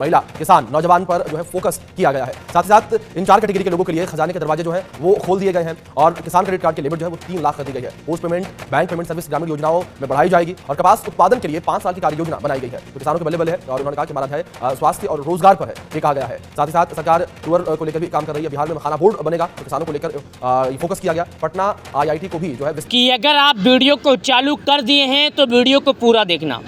महिला, किसान, नौजवान पर जो है फोकस किया गया है। साथ ही साथ इन 4 कैटेगरी के लोगों के लिए खजाने के दरवाजे जो है वो खोल दिए गए हैं और किसान क्रेडिट कार्ड की लिमिट जो है वो 3 लाख कर दी गई है। Post payment, bank payment service ग्रामीण योजनाओं में बढ़ाई जाएगी और कपास उत्पादन के लिए 5 साल की कार्य योजना बनाई गई है। तो किसानों के बल्ले बल्ले है और उन्होंने कहा कि हमारा ध्यान स्वास्थ्य और रोजगार पर है, ये कहा गया है। साथ ही साथ सरकार टूअर को लेकर भी काम कर रही है। बिहार में खाना बोर्ड बनेगा तो किसानों को लेकर फोकस किया गया। पटना IIT को भी जो है कि अगर आप वीडियो को चालू कर दिए हैं तो वीडियो को पूरा देखना।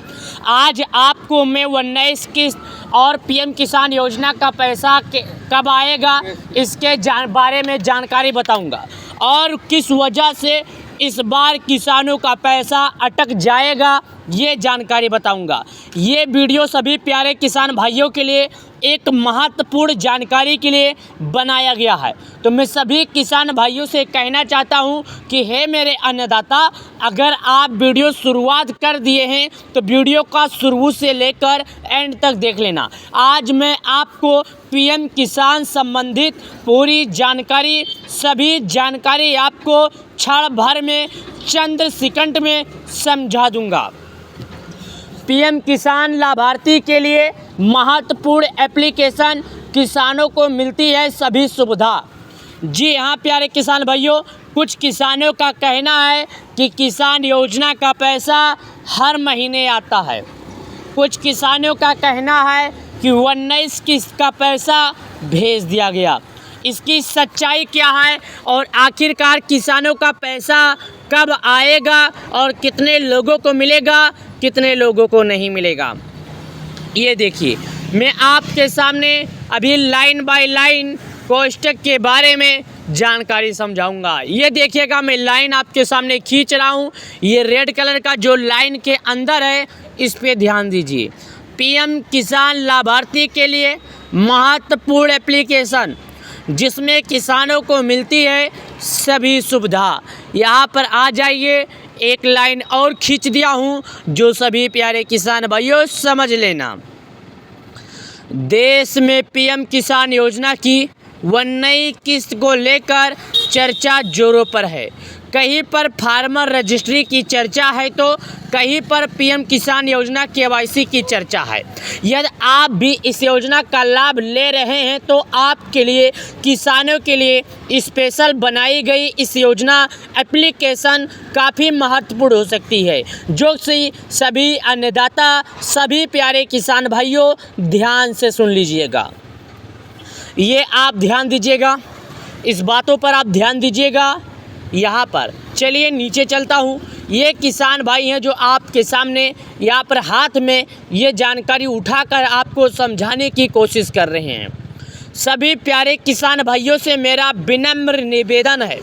आज आपको मैं 19 किस्त और PM किसान योजना का पैसा कब आएगा इसके बारे में जानकारी बताऊंगा और किस वजह से इस बार किसानों का पैसा अटक जाएगा ये जानकारी बताऊंगा। ये वीडियो सभी प्यारे किसान भाइयों के लिए एक महत्वपूर्ण जानकारी के लिए बनाया गया है। तो मैं सभी किसान भाइयों से कहना चाहता हूं कि हे मेरे अन्नदाता, अगर आप वीडियो शुरुआत कर दिए हैं तो वीडियो का शुरू से लेकर एंड तक देख लेना। आज मैं आपको PM किसान संबंधित पूरी जानकारी, सभी जानकारी आपको क्षण भर में, चंद सेकंड में समझा दूंगा। PM किसान लाभार्थी के लिए महत्वपूर्ण एप्लीकेशन, किसानों को मिलती है सभी सुविधा। जी हाँ प्यारे किसान भाइयों, कुछ किसानों का कहना है कि किसान योजना का पैसा हर महीने आता है। कुछ किसानों का कहना है कि 19 किस्त का पैसा भेज दिया गया। इसकी सच्चाई क्या है और आखिरकार किसानों का पैसा कब आएगा और कितने लोगों को मिलेगा, कितने लोगों को नहीं मिलेगा, ये देखिए मैं आपके सामने अभी लाइन बाय लाइन कोष्टक के बारे में जानकारी समझाऊंगा। ये देखिएगा मैं लाइन आपके सामने खींच रहा हूँ। ये रेड कलर का जो लाइन के अंदर है इस पे ध्यान दीजिए। PM किसान लाभार्थी के लिए महत्वपूर्ण एप्लीकेशन जिसमें किसानों को मिलती है सभी सुविधा। यहाँ पर आ जाइए, एक लाइन और खींच दिया हूँ जो सभी प्यारे किसान भाइयों समझ लेना। देश में PM किसान योजना की 19 किस्त को लेकर चर्चा जोरों पर है। कहीं पर फार्मर रजिस्ट्री की चर्चा है तो कहीं पर PM किसान योजना KYC की चर्चा है। यदि आप भी इस योजना का लाभ ले रहे हैं तो आपके लिए, किसानों के लिए स्पेशल बनाई गई इस योजना एप्लीकेशन काफ़ी महत्वपूर्ण हो सकती है, जो सभी अन्नदाता, सभी प्यारे किसान भाइयों ध्यान से सुन लीजिएगा। ये आप ध्यान दीजिएगा, इस बातों पर आप ध्यान दीजिएगा। यहाँ पर चलिए नीचे चलता हूँ। ये किसान भाई हैं जो आपके सामने यहाँ पर हाथ में ये जानकारी उठाकर आपको समझाने की कोशिश कर रहे हैं। सभी प्यारे किसान भाइयों से मेरा विनम्र निवेदन है,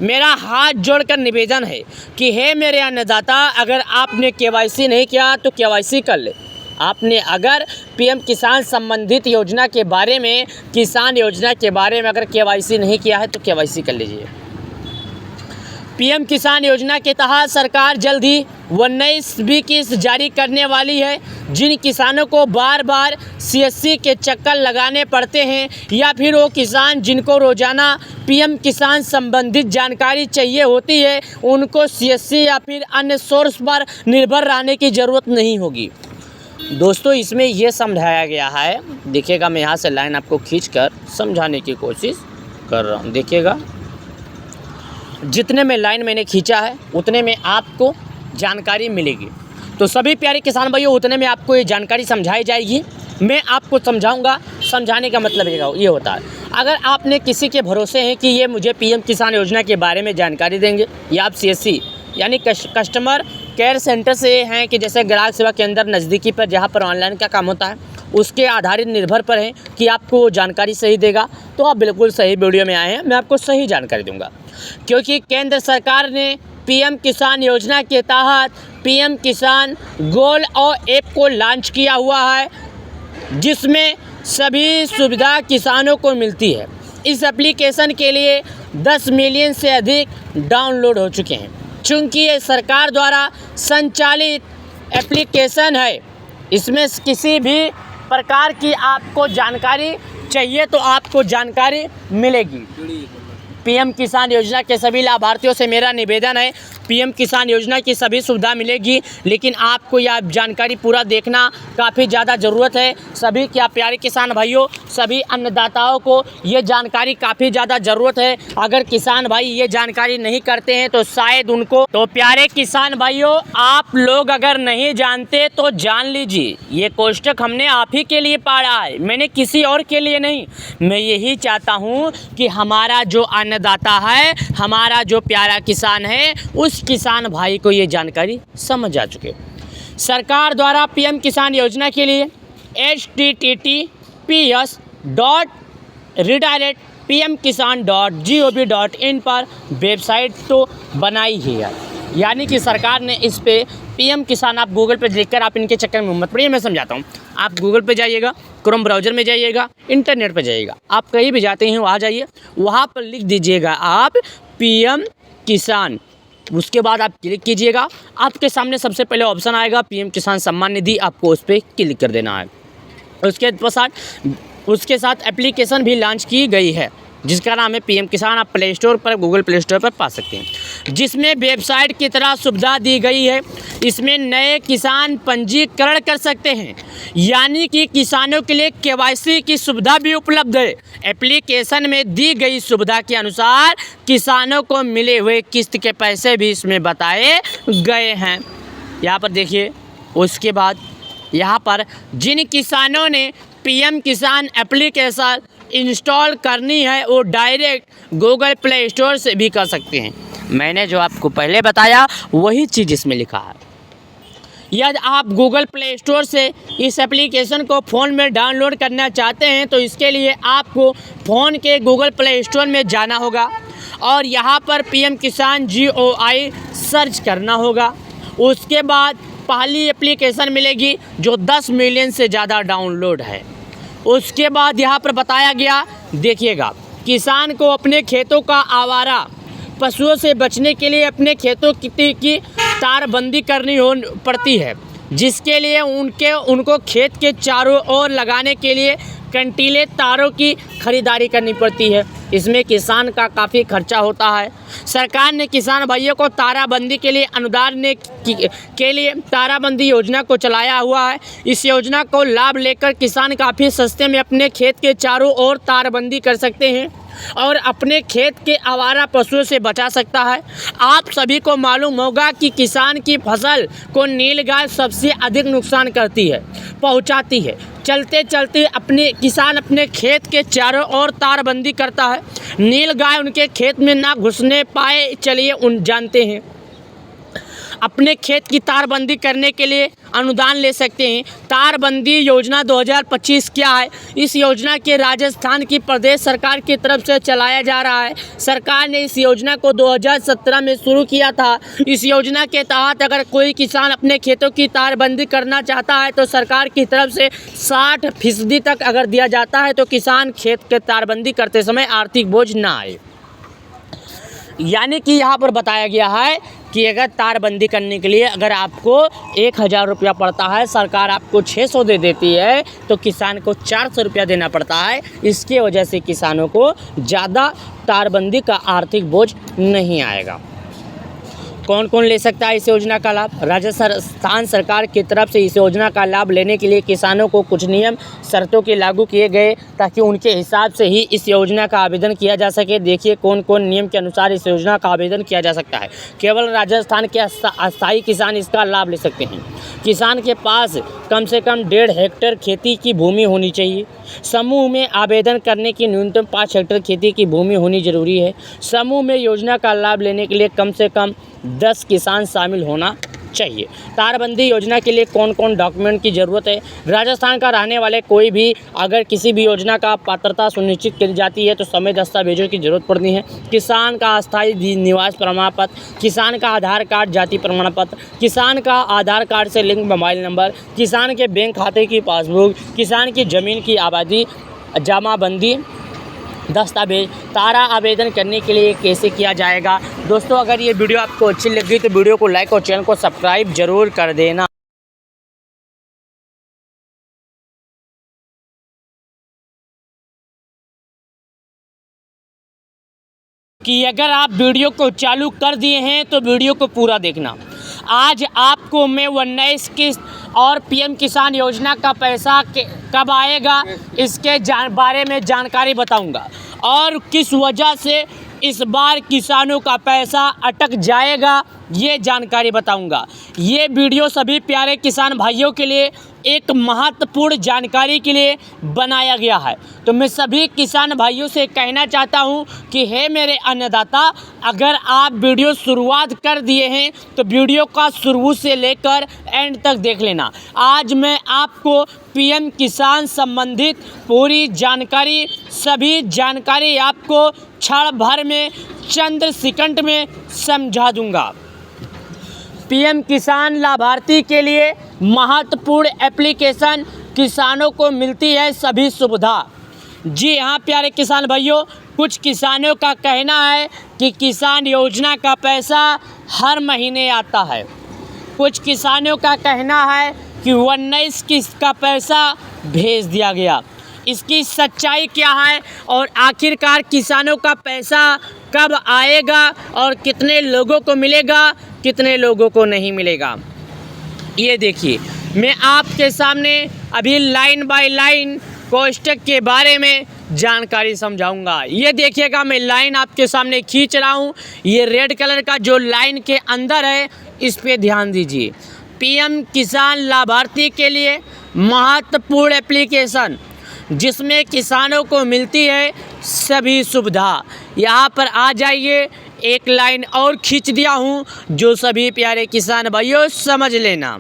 मेरा हाथ जोड़कर निवेदन है कि हे मेरे अन्नदाता, अगर आपने KYC नहीं किया तो KYC कर ले। आपने अगर PM किसान संबंधित योजना के बारे में, किसान योजना के बारे में अगर KYC नहीं किया है तो KYC कर लीजिए। PM किसान योजना के तहत सरकार जल्द ही 19 किस्त जारी करने वाली है। जिन किसानों को बार बार CSC के चक्कर लगाने पड़ते हैं या फिर वो किसान जिनको रोज़ाना PM किसान संबंधित जानकारी चाहिए होती है, उनको CSC या फिर अन्य सोर्स पर निर्भर रहने की ज़रूरत नहीं होगी। दोस्तों इसमें यह समझाया गया है, देखिएगा मैं यहाँ से लाइन आपको खींचकर समझाने की कोशिश कर रहा हूँ। देखिएगा जितने में लाइन मैंने खींचा है उतने में आपको जानकारी मिलेगी। तो सभी प्यारे किसान भाइयों, उतने में आपको ये जानकारी समझाई जाएगी। मैं आपको समझाऊंगा। समझाने का मतलब ये होता है, अगर आपने किसी के भरोसे हैं कि ये मुझे PM किसान योजना के बारे में जानकारी देंगे, या आप CSC यानी कस्टमर केयर सेंटर से हैं कि जैसे ग्राहक सेवा केंद्र नज़दीकी पर जहाँ पर ऑनलाइन का काम होता है, उसके आधारित निर्भर पर हैं कि आपको जानकारी सही देगा, तो आप बिल्कुल सही वीडियो में आए हैं। मैं आपको सही जानकारी दूंगा क्योंकि केंद्र सरकार ने PM किसान योजना के तहत PM किसान गोल और ऐप को लॉन्च किया हुआ है, जिसमें सभी सुविधा किसानों को मिलती है। इस एप्लीकेशन के लिए 10 मिलियन से अधिक डाउनलोड हो चुके हैं। चूँकि ये सरकार द्वारा संचालित एप्लीकेशन है, इसमें किसी भी प्रकार की आपको जानकारी चाहिए तो आपको जानकारी मिलेगी। पीएम किसान योजना के सभी लाभार्थियों से मेरा निवेदन है, पीएम किसान योजना की सभी सुविधा मिलेगी, लेकिन आपको यह जानकारी पूरा देखना काफ़ी ज़्यादा ज़रूरत है। सभी क्या प्यारे किसान भाइयों, सभी अन्नदाताओं को ये जानकारी काफ़ी ज़्यादा ज़रूरत है। अगर किसान भाई ये जानकारी नहीं करते हैं तो शायद उनको, तो प्यारे किसान भाइयों, आप लोग अगर नहीं जानते तो जान लीजिए, ये कोष्टक हमने आप ही के लिए पाड़ा है, मैंने किसी और के लिए नहीं। मैं यही चाहता हूँ कि हमारा जो अन्नदाता है, हमारा जो प्यारा किसान है, उस किसान भाई को ये जानकारी समझ आ चुके। सरकार द्वारा पीएम किसान योजना के लिए https://pmkisan.gov.in पर वेबसाइट तो बनाई ही है, यानी कि सरकार ने इस पे पीएम किसान, आप गूगल पे लिखकर आप इनके चक्कर में मत पड़िए, मैं समझाता हूँ। आप गूगल पे जाइएगा, क्रोम ब्राउज़र में जाइएगा, इंटरनेट पे जाइएगा, आप कहीं भी जाते हैं वहाँ जाइए, वहाँ पर लिख दीजिएगा आप पीएम किसान, उसके बाद आप क्लिक कीजिएगा, आपके सामने सबसे पहले ऑप्शन आएगा पीएम किसान सम्मान निधि, आपको उस पर क्लिक कर देना है। उसके साथ एप्लीकेशन भी लॉन्च की गई है जिसका नाम है पीएम किसान, आप प्ले स्टोर पर, गूगल प्ले स्टोर पर पा सकते हैं, जिसमें वेबसाइट की तरह सुविधा दी गई है। इसमें नए किसान पंजीकरण कर सकते हैं, यानी कि किसानों के लिए केवाईसी की सुविधा भी उपलब्ध है। एप्लीकेशन में दी गई सुविधा के अनुसार किसानों को मिले हुए किस्त के पैसे भी इसमें बताए गए हैं। यहाँ पर देखिए, उसके बाद यहाँ पर जिन किसानों ने पीएम किसान एप्लीकेशन इंस्टॉल करनी है वो डायरेक्ट गूगल प्ले स्टोर से भी कर सकते हैं। मैंने जो आपको पहले बताया वही चीज़ इसमें लिखा है। यदि आप गूगल प्ले स्टोर से इस एप्लीकेशन को फ़ोन में डाउनलोड करना चाहते हैं तो इसके लिए आपको फ़ोन के गूगल प्ले स्टोर में जाना होगा और यहाँ पर पीएम किसान GOI सर्च करना होगा। उसके बाद पहली एप्लीकेशन मिलेगी जो 10 मिलियन से ज़्यादा डाउनलोड है। उसके बाद यहाँ पर बताया गया, देखिएगा, किसान को अपने खेतों का आवारा पशुओं से बचने के लिए अपने खेतों की तारबंदी करनी पड़ती है, जिसके लिए उनको खेत के चारों ओर लगाने के लिए कंटीले तारों की खरीदारी करनी पड़ती है। इसमें किसान का काफ़ी खर्चा होता है। सरकार ने किसान भाइयों को ताराबंदी के लिए अनुदान के लिए ताराबंदी योजना को चलाया हुआ है। इस योजना को लाभ लेकर किसान काफ़ी सस्ते में अपने खेत के चारों ओर तारबंदी कर सकते हैं और अपने खेत के आवारा पशुओं से बचा सकता है। आप सभी को मालूम होगा कि किसान की फसल को नीलगाय सबसे अधिक नुकसान पहुंचाती है। चलते चलते किसान अपने खेत के चारों ओर तारबंदी करता है, नीलगाय उनके खेत में ना घुसने पाए। चलिए जानते हैं, अपने खेत की तारबंदी करने के लिए अनुदान ले सकते हैं। तारबंदी योजना 2025 क्या है? इस योजना के राजस्थान की प्रदेश सरकार की तरफ से चलाया जा रहा है। सरकार ने इस योजना को 2017 में शुरू किया था। इस योजना के तहत अगर कोई किसान अपने खेतों की तारबंदी करना चाहता है तो सरकार की तरफ से 60% तक अगर दिया जाता है तो किसान खेत के तारबंदी करते समय आर्थिक बोझ ना आए। यानी कि यहाँ पर बताया गया है कि अगर तारबंदी करने के लिए अगर आपको 1000 रुपया पड़ता है, सरकार आपको 600 दे देती है, तो किसान को 400 रुपया देना पड़ता है। इसके वजह से किसानों को ज़्यादा तारबंदी का आर्थिक बोझ नहीं आएगा। कौन कौन ले सकता है इस योजना का लाभ? राजस्थान सरकार की तरफ से इस योजना का लाभ लेने के लिए किसानों को कुछ नियम शर्तों के लागू किए गए ताकि उनके हिसाब से ही इस योजना का आवेदन किया जा सके। देखिए कौन कौन नियम के अनुसार इस योजना का आवेदन किया जा सकता है। केवल राजस्थान के अस्थायी किसान इसका लाभ ले सकते हैं। किसान के पास कम से कम 1.5 हेक्टेयर खेती की भूमि होनी चाहिए। समूह में आवेदन करने की न्यूनतम 5 हेक्टेयर खेती की भूमि होनी जरूरी है। समूह में योजना का लाभ लेने के लिए कम से कम 10 किसान शामिल होना चाहिए। तारबंदी योजना के लिए कौन कौन डॉक्यूमेंट की ज़रूरत है? राजस्थान का रहने वाले कोई भी अगर किसी भी योजना का पात्रता सुनिश्चित की जाती है तो समय दस्तावेजों की ज़रूरत पड़ती है। किसान का अस्थायी निवास प्रमाण पत्र, किसान का आधार कार्ड, जाति प्रमाण पत्र, किसान का आधार कार्ड से लिंक मोबाइल नंबर, किसान के बैंक खाते की पासबुक, किसान की ज़मीन की आबादी, जमाबंदी दस्तावेज। तारा आवेदन करने के लिए कैसे किया जाएगा? दोस्तों अगर ये वीडियो आपको अच्छी लगी तो वीडियो को लाइक और चैनल को सब्सक्राइब जरूर कर देना। कि अगर आप वीडियो को चालू कर दिए हैं तो वीडियो को पूरा देखना। आज आपको मैं 19 किस्त और पीएम किसान योजना का पैसा कब आएगा इसके बारे में जानकारी बताऊंगा और किस वजह से इस बार किसानों का पैसा अटक जाएगा ये जानकारी बताऊंगा। ये वीडियो सभी प्यारे किसान भाइयों के लिए एक महत्वपूर्ण जानकारी के लिए बनाया गया है। तो मैं सभी किसान भाइयों से कहना चाहता हूं कि हे मेरे अन्नदाता, अगर आप वीडियो शुरुआत कर दिए हैं तो वीडियो का शुरू से लेकर एंड तक देख लेना। आज मैं आपको पीएम किसान संबंधित पूरी जानकारी, सभी जानकारी आपको क्षण भर में, चंद सेकंड में समझा दूंगा। पीएम किसान लाभार्थी के लिए महत्वपूर्ण एप्लीकेशन, किसानों को मिलती है सभी सुविधा। जी हाँ प्यारे किसान भाइयों, कुछ किसानों का कहना है कि किसान योजना का पैसा हर महीने आता है। कुछ किसानों का कहना है कि 19 किस्त का पैसा भेज दिया गया। इसकी सच्चाई क्या है और आखिरकार किसानों का पैसा कब आएगा और कितने लोगों को मिलेगा, कितने लोगों को नहीं मिलेगा, ये देखिए मैं आपके सामने अभी लाइन बाय लाइन कोष्टक के बारे में जानकारी समझाऊंगा। ये देखिएगा मैं लाइन आपके सामने खींच रहा हूँ। ये रेड कलर का जो लाइन के अंदर है इस पे ध्यान दीजिए। पीएम किसान लाभार्थी के लिए महत्वपूर्ण एप्लीकेशन जिसमें किसानों को मिलती है सभी सुविधा। यहाँ पर आ जाइए, एक लाइन और खींच दिया हूँ जो सभी प्यारे किसान भाइयों समझ लेना।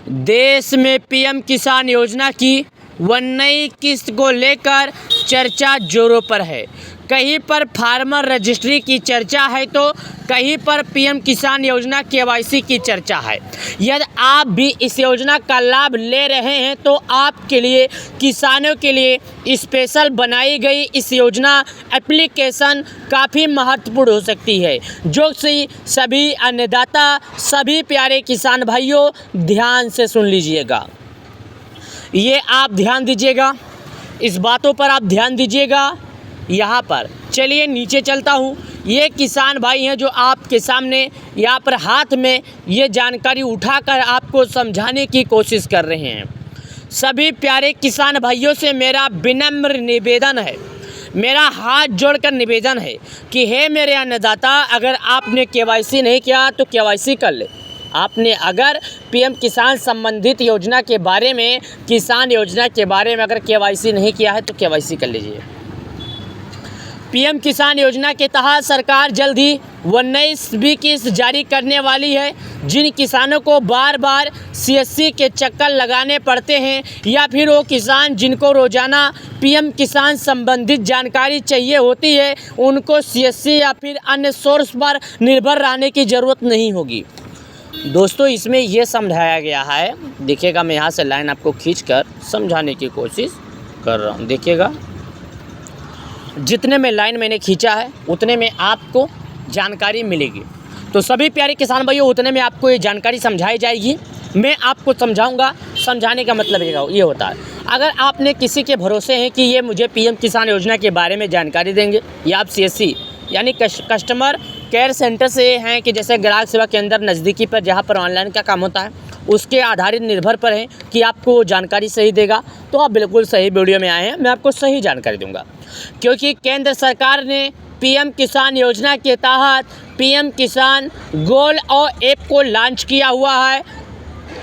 देश में पीएम किसान योजना की 19 किस्त को लेकर चर्चा जोरों पर है। कहीं पर फार्मर रजिस्ट्री की चर्चा है तो कहीं पर पीएम किसान योजना केवाईसी की चर्चा है। यदि आप भी इस योजना का लाभ ले रहे हैं तो आपके लिए, किसानों के लिए स्पेशल बनाई गई इस योजना एप्लीकेशन काफ़ी महत्वपूर्ण हो सकती है, जो सभी अन्नदाता, सभी प्यारे किसान भाइयों ध्यान से सुन लीजिएगा। ये आप ध्यान दीजिएगा, इस बातों पर आप ध्यान दीजिएगा। यहाँ पर चलिए नीचे चलता हूँ। ये किसान भाई हैं जो आपके सामने यहाँ पर हाथ में ये जानकारी उठाकर आपको समझाने की कोशिश कर रहे हैं। सभी प्यारे किसान भाइयों से मेरा विनम्र निवेदन है, मेरा हाथ जोड़कर निवेदन है कि हे मेरे अन्नदाता, अगर आपने केवाईसी नहीं किया तो केवाईसी कर ले। आपने अगर पीएम किसान संबंधित योजना के बारे में, किसान योजना के बारे में अगर केवाईसी नहीं किया है तो केवाईसी कर लीजिए। पीएम किसान योजना के तहत सरकार जल्द ही 19वीं किस्त जारी करने वाली है। जिन किसानों को बार बार सीएससी के चक्कर लगाने पड़ते हैं या फिर वो किसान जिनको रोज़ाना पीएम किसान संबंधित जानकारी चाहिए होती है, उनको सीएससी या फिर अन्य सोर्स पर निर्भर रहने की ज़रूरत नहीं होगी। दोस्तों इसमें यह समझाया गया है, देखिएगा मैं यहाँ से लाइन आपको खींचकर समझाने की कोशिश कर रहा हूँ। देखिएगा जितने में लाइन मैंने खींचा है उतने में आपको जानकारी मिलेगी। तो सभी प्यारे किसान भाइयों, उतने में आपको ये जानकारी समझाई जाएगी। मैं आपको समझाऊंगा। समझाने का मतलब ये होता है, अगर आपने किसी के भरोसे हैं कि ये मुझे पीएम किसान योजना के बारे में जानकारी देंगे, या आप सीएससी यानी कस्टमर केयर सेंटर से हैं कि जैसे ग्राहक सेवा केंद्र नज़दीकी पर जहाँ पर ऑनलाइन का काम होता है, उसके आधारित निर्भर पर हैं कि आपको वो जानकारी सही देगा, तो आप बिल्कुल सही वीडियो में आए हैं। मैं आपको सही जानकारी दूंगा, क्योंकि केंद्र सरकार ने पीएम किसान योजना के तहत पीएम किसान गोल और ऐप को लॉन्च किया हुआ है,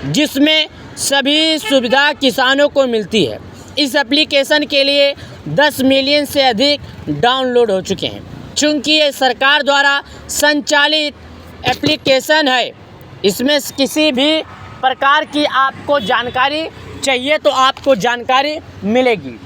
जिसमें सभी सुविधा किसानों को मिलती है। इस एप्लीकेशन के लिए 10 मिलियन से अधिक डाउनलोड हो चुके हैं। चूँकि ये सरकार द्वारा संचालित एप्लीकेशन है, इसमें किसी भी प्रकार की आपको जानकारी चाहिए तो आपको जानकारी मिलेगी।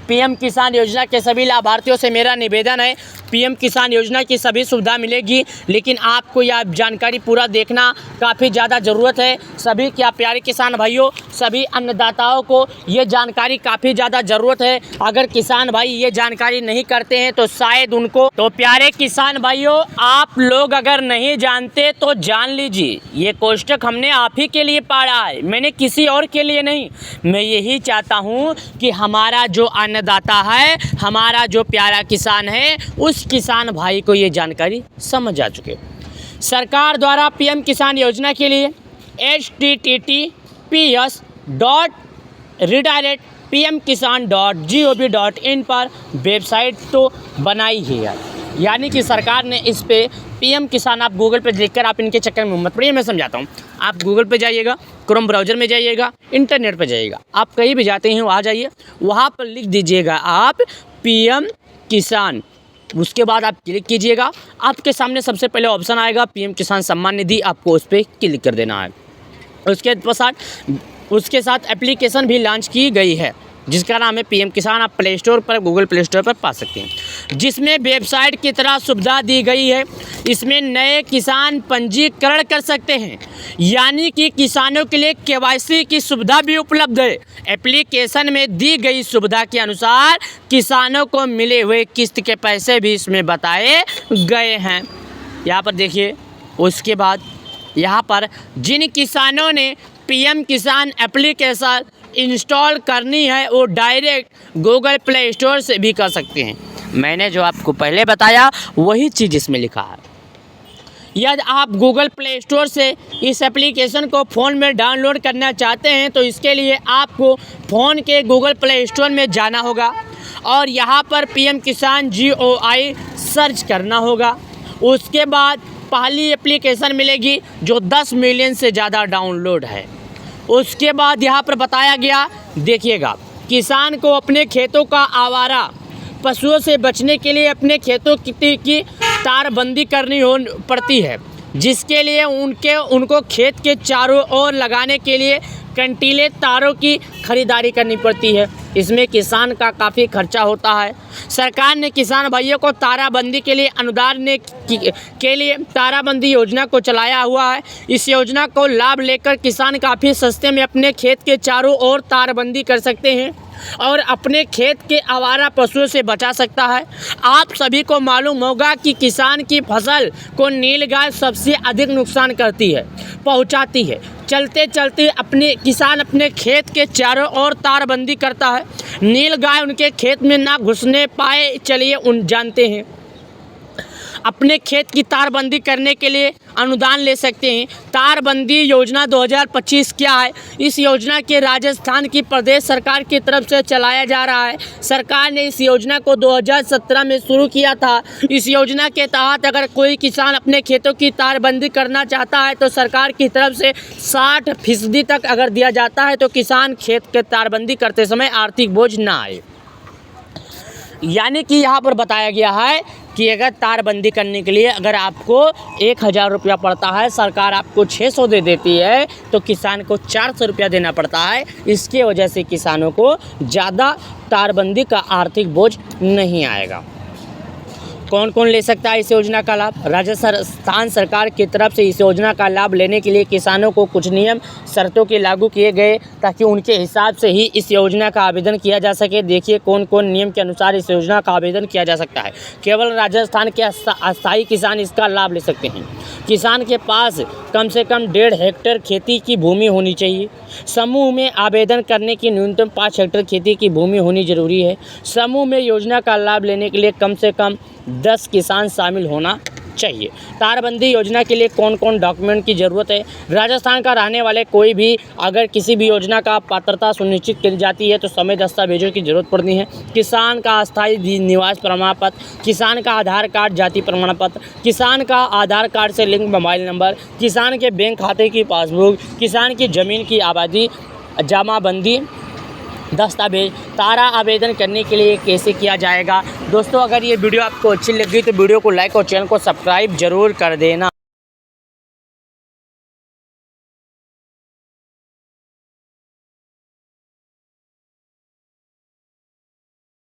पीएम किसान योजना के सभी लाभार्थियों से मेरा निवेदन है, पीएम किसान योजना की सभी सुविधा मिलेगी, लेकिन आपको यह जानकारी पूरा देखना काफ़ी ज़्यादा ज़रूरत है। सभी क्या प्यारे किसान भाइयों, सभी अन्नदाताओं को ये जानकारी काफ़ी ज़्यादा ज़रूरत है। अगर किसान भाई ये जानकारी नहीं करते हैं तो शायद उनको, तो प्यारे किसान भाइयों, आप लोग अगर नहीं जानते तो जान लीजिए। ये कोष्टक हमने आप ही के लिए पाड़ा है, मैंने किसी और के लिए नहीं। मैं यही चाहता हूँ कि हमारा जो अन्नदाता है, हमारा जो प्यारा किसान है, उस किसान भाई को ये जानकारी समझ आ चुके। सरकार द्वारा पीएम किसान योजना के लिए https://pmkisan.gov.in पर वेबसाइट तो बनाई ही है, यानी कि सरकार ने इस पे पीएम किसान, आप गूगल पे लिखकर आप इनके चक्कर में मत पड़िए, मैं समझाता हूँ। आप गूगल पे जाइएगा, क्रोम ब्राउज़र में जाइएगा, इंटरनेट पे जाइएगा, आप कहीं भी जाते हैं वहाँ जाइए, वहाँ पर लिख दीजिएगा आप पीएम किसान, उसके बाद आप क्लिक कीजिएगा। आपके सामने सबसे पहले ऑप्शन आएगा पीएम किसान सम्मान निधि, आपको उस पर क्लिक कर देना है। उसके साथ एप्लीकेशन भी लॉन्च की गई है जिसका नाम है पीएम किसान। आप प्ले स्टोर पर, गूगल प्ले स्टोर पर पा सकते हैं, जिसमें वेबसाइट की तरह सुविधा दी गई है। इसमें नए किसान पंजीकरण कर सकते हैं, यानी कि किसानों के लिए केवाईसी की सुविधा भी उपलब्ध है। एप्लीकेशन में दी गई सुविधा के अनुसार किसानों को मिले हुए किस्त के पैसे भी इसमें बताए गए हैं। यहाँ पर देखिए, उसके बाद यहाँ पर जिन किसानों ने पीएम किसान एप्लीकेशन इंस्टॉल करनी है वो डायरेक्ट गूगल प्ले स्टोर से भी कर सकते हैं। मैंने जो आपको पहले बताया वही चीज़ इसमें लिखा है। यदि आप गूगल प्ले स्टोर से इस एप्लीकेशन को फ़ोन में डाउनलोड करना चाहते हैं तो इसके लिए आपको फ़ोन के गूगल प्ले स्टोर में जाना होगा और यहाँ पर पीएम किसान GOI सर्च करना होगा। उसके बाद पहली एप्लीकेशन मिलेगी जो 10 मिलियन से ज़्यादा डाउनलोड है। उसके बाद यहाँ पर बताया गया, देखिएगा, किसान को अपने खेतों का आवारा पशुओं से बचने के लिए अपने खेतों की तारबंदी करनी पड़ती है, जिसके लिए उनको खेत के चारों ओर लगाने के लिए कंटीले तारों की खरीदारी करनी पड़ती है। इसमें किसान का काफ़ी खर्चा होता है। सरकार ने किसान भाइयों को ताराबंदी के लिए अनुदान के लिए ताराबंदी योजना को चलाया हुआ है। इस योजना को लाभ लेकर किसान काफ़ी सस्ते में अपने खेत के चारों ओर तारबंदी कर सकते हैं और अपने खेत के आवारा पशुओं से बचा सकता है। आप सभी को मालूम होगा कि किसान की फसल को नीलगाय सबसे अधिक नुकसान पहुंचाती है। चलते चलते किसान अपने खेत के चारों ओर तारबंदी करता है, नीलगाय उनके खेत में ना घुसने पाए। चलिए जानते हैं, अपने खेत की तारबंदी करने के लिए अनुदान ले सकते हैं। तारबंदी योजना 2025 क्या है? इस योजना के राजस्थान की प्रदेश सरकार की तरफ से चलाया जा रहा है। सरकार ने इस योजना को 2017 में शुरू किया था। इस योजना के तहत अगर कोई किसान अपने खेतों की तारबंदी करना चाहता है तो सरकार की तरफ से 60% तक अगर दिया जाता है तो किसान खेत के तारबंदी करते समय आर्थिक बोझ ना आए। यानी कि यहाँ पर बताया गया है कि अगर तारबंदी करने के लिए अगर आपको 1000 रुपया पड़ता है, सरकार आपको 600 दे देती है, तो किसान को 400 रुपया देना पड़ता है। इसके वजह से किसानों को ज़्यादा तारबंदी का आर्थिक बोझ नहीं आएगा। कौन कौन ले सकता है इस योजना का लाभ? राजस्थान सरकार की तरफ से इस योजना का लाभ लेने के लिए किसानों को कुछ नियम शर्तों के लागू किए गए ताकि उनके हिसाब से ही इस योजना का आवेदन किया जा सके। देखिए कौन कौन नियम के अनुसार इस योजना का आवेदन किया जा सकता है। केवल राजस्थान के अस्थायी किसान इसका लाभ ले सकते हैं। किसान के पास कम से कम 1.5 हेक्टेयर खेती की भूमि होनी चाहिए। समूह में आवेदन करने की न्यूनतम 5 हेक्टेयर खेती की भूमि होनी जरूरी है। समूह में योजना का लाभ लेने के लिए कम से कम 10 किसान शामिल होना चाहिए। तारबंदी योजना के लिए कौन कौन डॉक्यूमेंट की ज़रूरत है? राजस्थान का रहने वाले कोई भी अगर किसी भी योजना का पात्रता सुनिश्चित की जाती है तो समय दस्तावेजों की ज़रूरत पड़ती है। किसान का अस्थायी निवास प्रमाण पत्र, किसान का आधार कार्ड, जाति प्रमाण पत्र, किसान का आधार कार्ड से लिंक मोबाइल नंबर, किसान के बैंक खाते की पासबुक, किसान की ज़मीन की आबादी, जमाबंदी दस्तावेज। तारा आवेदन करने के लिए कैसे किया जाएगा? दोस्तों अगर ये वीडियो आपको अच्छी लगी तो वीडियो को लाइक और चैनल को सब्सक्राइब जरूर कर देना।